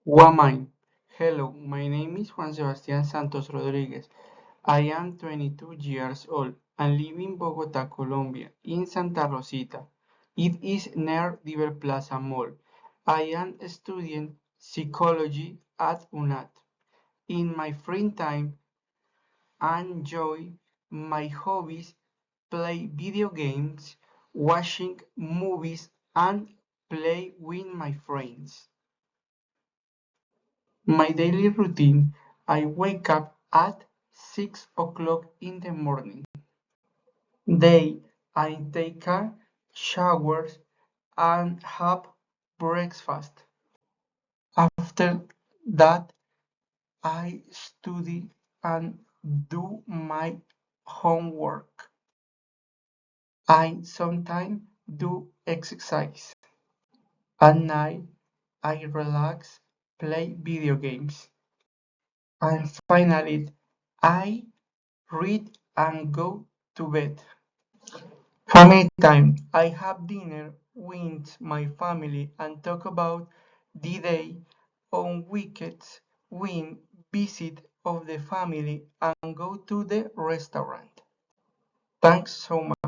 Wamine. Hello, my name is Juan Sebastián Santos Rodriguez. I am 22 years old and live in Bogota, Colombia, in Santa Rosita. It is near Diver Plaza Mall. I am studying psychology at UNAT. In my free time, I enjoy my hobbies, play video games, watching movies, and play with my friends. My daily routine: I wake up at 6 o'clock in the morning. Then I take a shower and have breakfast. After that, I study and do my homework. I sometimes do exercise. At night, I relax, play video games. And finally, I read and go to bed. Family time. I have dinner with my family and talk about the day. On weekends, we visit of the family and go to the restaurant. Thanks so much.